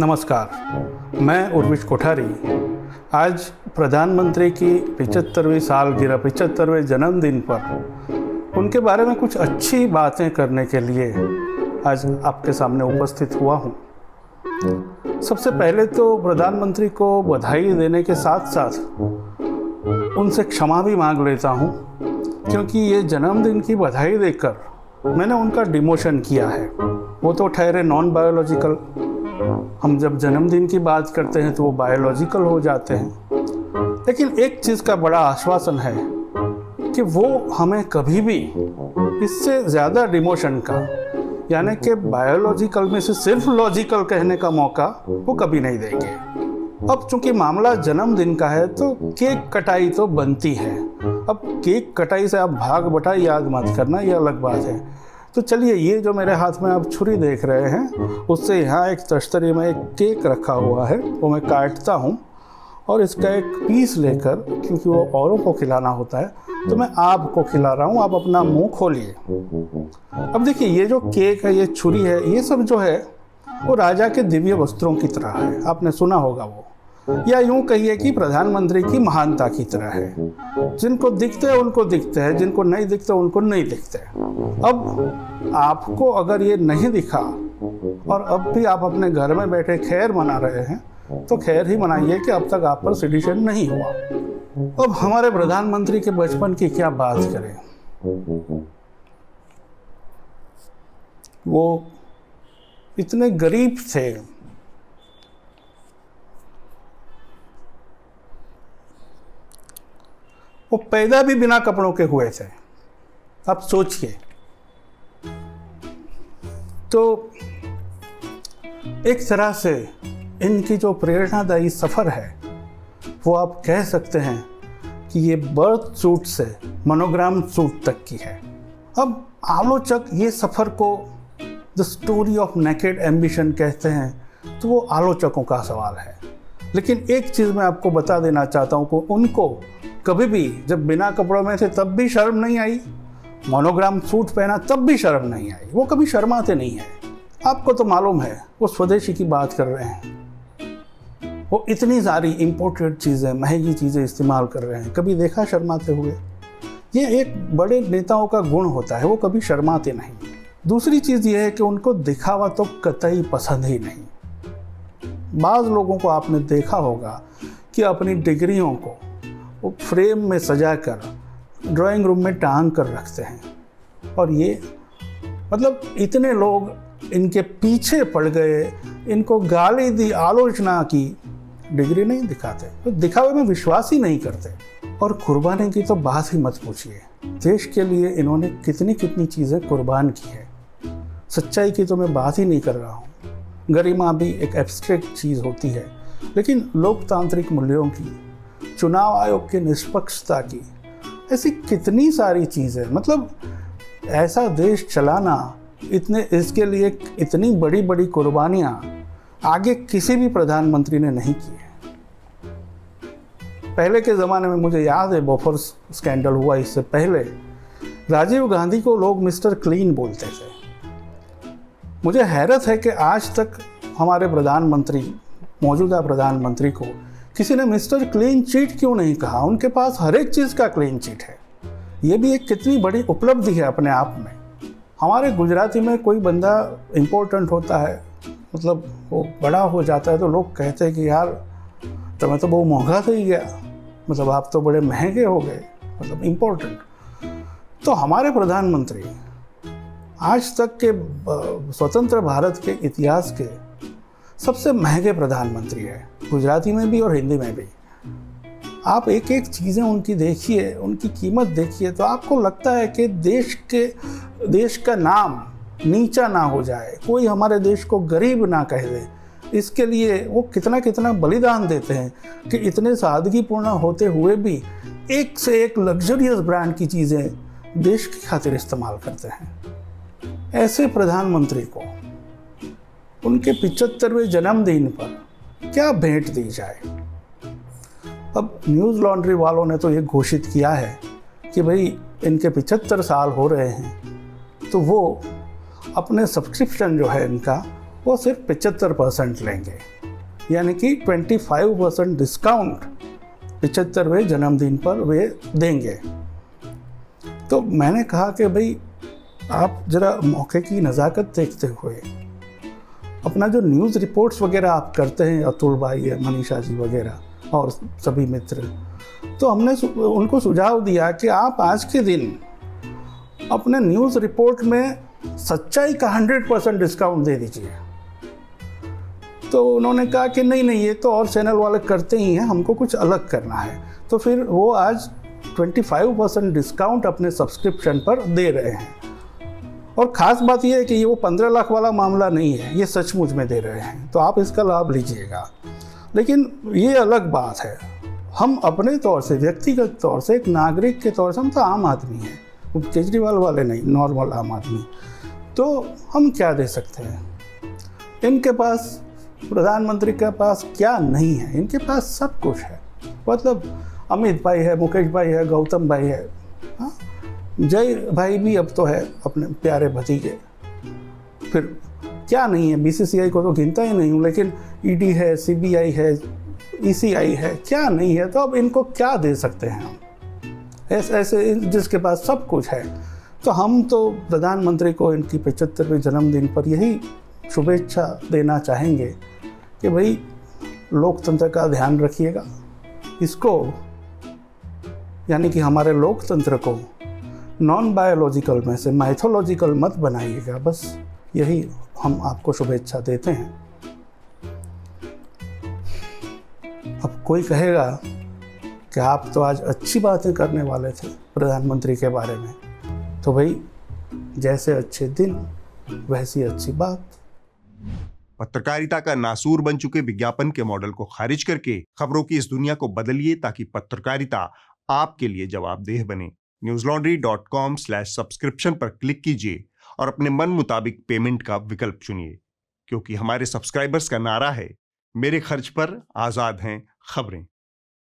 नमस्कार, मैं उर्विश कोठारी आज प्रधानमंत्री की 75वीं सालगिरह 75वें जन्मदिन पर उनके बारे में कुछ अच्छी बातें करने के लिए आज आपके सामने उपस्थित हुआ हूँ। सबसे पहले तो प्रधानमंत्री को बधाई देने के साथ साथ उनसे क्षमा भी मांग लेता हूँ, क्योंकि ये जन्मदिन की बधाई देकर मैंने उनका डिमोशन किया है। वो तो ठहरे नॉन बायोलॉजिकल, हम जब जन्मदिन की बात करते हैं तो वो बायोलॉजिकल हो जाते हैं। लेकिन एक चीज़ का बड़ा आश्वासन है कि वो हमें कभी भी इससे ज़्यादा डिमोशन का, यानी कि बायोलॉजिकल में से सिर्फ लॉजिकल कहने का मौका वो कभी नहीं देंगे। अब चूंकि मामला जन्मदिन का है तो केक कटाई तो बनती है। अब केक कटाई से आप भाग बटाई याद मत करना, ये अलग बात है। तो चलिए, ये जो मेरे हाथ में आप छुरी देख रहे हैं, उससे यहाँ एक तश्तरी में एक केक रखा हुआ है, वो मैं काटता हूँ और इसका एक पीस लेकर, क्योंकि वो औरों को खिलाना होता है, तो मैं आपको खिला रहा हूँ। आप अपना मुंह खोलिए। अब देखिए, ये जो केक है, ये छुरी है, ये सब जो है वो राजा के दिव्य वस्त्रों की तरह है। आपने सुना होगा वो, या यूं कहिए कि प्रधानमंत्री की महानता की तरह है। जिनको दिखते हैं उनको दिखते हैं, जिनको नहीं दिखते उनको नहीं दिखते। अब आपको अगर ये नहीं दिखा और अब भी आप अपने घर में बैठे खैर मना रहे हैं, तो खैर ही मनाइए कि अब तक आप पर सेडिशन नहीं हुआ। अब हमारे प्रधानमंत्री के बचपन की क्या बात करें। वो इतने गरीब थे, वो पैदा भी बिना कपड़ों के हुए थे। आप सोचिए। तो एक तरह से इनकी जो प्रेरणादायी सफ़र है, वो आप कह सकते हैं कि ये बर्थ सूट से मोनोग्राम सूट तक की है। अब आलोचक ये सफ़र को the story of naked ambition कहते हैं, तो वो आलोचकों का सवाल है। लेकिन एक चीज़ मैं आपको बता देना चाहता हूँ कि उनको कभी भी, जब बिना कपड़ों में थे तब भी शर्म नहीं आई, मोनोग्राम सूट पहना तब भी शर्म नहीं आई। वो कभी शर्माते नहीं हैं। आपको तो मालूम है वो स्वदेशी की बात कर रहे हैं। वो इतनी सारी इम्पोर्टेड चीज़ें, महंगी चीज़ें इस्तेमाल कर रहे हैं, कभी देखा शर्माते हुए? ये एक बड़े नेताओं का गुण होता है, वो कभी शर्माते नहीं। दूसरी चीज़ ये है कि उनको दिखावा तो कतई पसंद ही नहीं। बाज़ लोगों को आपने देखा होगा कि अपनी डिग्रियों को वो फ्रेम में सजाकर ड्राइंग रूम में टांग कर रखते हैं। और ये मतलब इतने लोग इनके पीछे पड़ गए, इनको गाली दी, आलोचना की, डिग्री नहीं दिखाते, तो दिखावे में विश्वास ही नहीं करते। और कुर्बानी की तो बात ही मत पूछिए। देश के लिए इन्होंने कितनी कितनी चीज़ें कुर्बान की है। सच्चाई की तो मैं बात ही नहीं कर रहा हूँ। गरिमा भी एक एब्स्ट्रैक्ट चीज़ होती है, लेकिन लोकतांत्रिक मूल्यों की, चुनाव आयोग की निष्पक्षता की, ऐसी कितनी सारी चीज़ें, मतलब ऐसा देश चलाना, इतने इसके लिए इतनी बड़ी बड़ी कुर्बानियाँ आगे किसी भी प्रधानमंत्री ने नहीं की है। पहले के ज़माने में मुझे याद है, बोफोर्स स्कैंडल हुआ, इससे पहले राजीव गांधी को लोग मिस्टर क्लीन बोलते थे। मुझे हैरत है कि आज तक हमारे प्रधानमंत्री, मौजूदा प्रधानमंत्री को किसी ने मिस्टर क्लीन चिट क्यों नहीं कहा। उनके पास हर एक चीज़ का क्लीन चिट है। ये भी एक कितनी बड़ी उपलब्धि है अपने आप में। हमारे गुजराती में कोई बंदा इम्पोर्टेंट होता है, मतलब वो बड़ा हो जाता है, तो लोग कहते हैं कि यार तुम्हें तो बहुत महंगा थी गया, मतलब आप तो बड़े महंगे हो गए, मतलब इम्पोर्टेंट। तो हमारे प्रधानमंत्री आज तक के स्वतंत्र भारत के इतिहास के सबसे महंगे प्रधानमंत्री है, गुजराती में भी और हिंदी में भी। आप एक एक चीज़ें उनकी देखिए, उनकी कीमत देखिए, तो आपको लगता है कि देश का नाम नीचा ना हो जाए, कोई हमारे देश को गरीब ना कह दे। इसके लिए वो कितना कितना बलिदान देते हैं कि इतने सादगीपूर्ण होते हुए भी एक से एक लग्जरियस ब्रांड की चीज़ें देश की खातिर इस्तेमाल करते हैं। ऐसे प्रधानमंत्री को उनके 75वें जन्मदिन पर क्या भेंट दी जाए। अब न्यूज़ लॉन्ड्री वालों ने तो ये घोषित किया है कि भाई इनके 75 साल हो रहे हैं, तो वो अपने सब्सक्रिप्शन जो है इनका वो सिर्फ 75% लेंगे, यानी कि 25% डिस्काउंट 75वें जन्मदिन पर वे देंगे। तो मैंने कहा कि भाई आप ज़रा मौके की नज़ाकत देखते हुए अपना जो न्यूज़ रिपोर्ट्स वगैरह आप करते हैं, अतुल भाई है, मनीषा जी वगैरह और सभी मित्र, तो हमने उनको सुझाव दिया कि आप आज के दिन अपने न्यूज़ रिपोर्ट में सच्चाई का 100% डिस्काउंट दे दीजिए। तो उन्होंने कहा कि नहीं ये तो और चैनल वाले करते ही हैं, हमको कुछ अलग करना है। तो फिर वो आज 25% डिस्काउंट अपने सब्सक्रिप्शन पर दे रहे हैं। और ख़ास बात यह है कि ये वो 15 लाख वाला मामला नहीं है, ये सचमुच में दे रहे हैं, तो आप इसका लाभ लीजिएगा। लेकिन ये अलग बात है, हम अपने तौर से, व्यक्तिगत तौर से, एक नागरिक के तौर से, हम तो आम आदमी हैं, केजरीवाल वाले नहीं, नॉर्मल आम आदमी, तो हम क्या दे सकते हैं? इनके पास, प्रधानमंत्री के पास क्या नहीं है? इनके पास सब कुछ है। मतलब अमित भाई है, मुकेश भाई है, गौतम भाई है, हाँ, जय भाई भी अब तो है, अपने प्यारे भतीजे। फिर क्या नहीं है? बीसीसीआई को तो गिनता ही नहीं हूँ, लेकिन ईडी है, सीबीआई है, ईसीआई है, क्या नहीं है? तो अब इनको क्या दे सकते हैं हम? ऐसे जिसके पास सब कुछ है। तो हम तो प्रधानमंत्री को इनकी 75वें जन्मदिन पर यही शुभेच्छा देना चाहेंगे कि भाई लोकतंत्र का ध्यान रखिएगा, इसको, यानी कि हमारे लोकतंत्र को नॉन बायोलॉजिकल में से माइथोलॉजिकल मत बनाइएगा। बस यही हम आपको शुभेच्छा देते हैं। अब कोई कहेगा कि आप तो आज अच्छी बातें करने वाले थे प्रधानमंत्री के बारे में, तो भाई जैसे अच्छे दिन वैसी अच्छी बात। पत्रकारिता का नासूर बन चुके विज्ञापन के मॉडल को खारिज करके खबरों की इस दुनिया को बदलिए, ताकि पत्रकारिता आपके लिए जवाबदेह बने। newslaundry.com/subscription पर क्लिक कीजिए और अपने मन मुताबिक पेमेंट का विकल्प चुनिए, क्योंकि हमारे सब्सक्राइबर्स का नारा है, मेरे खर्च पर आजाद हैं खबरें।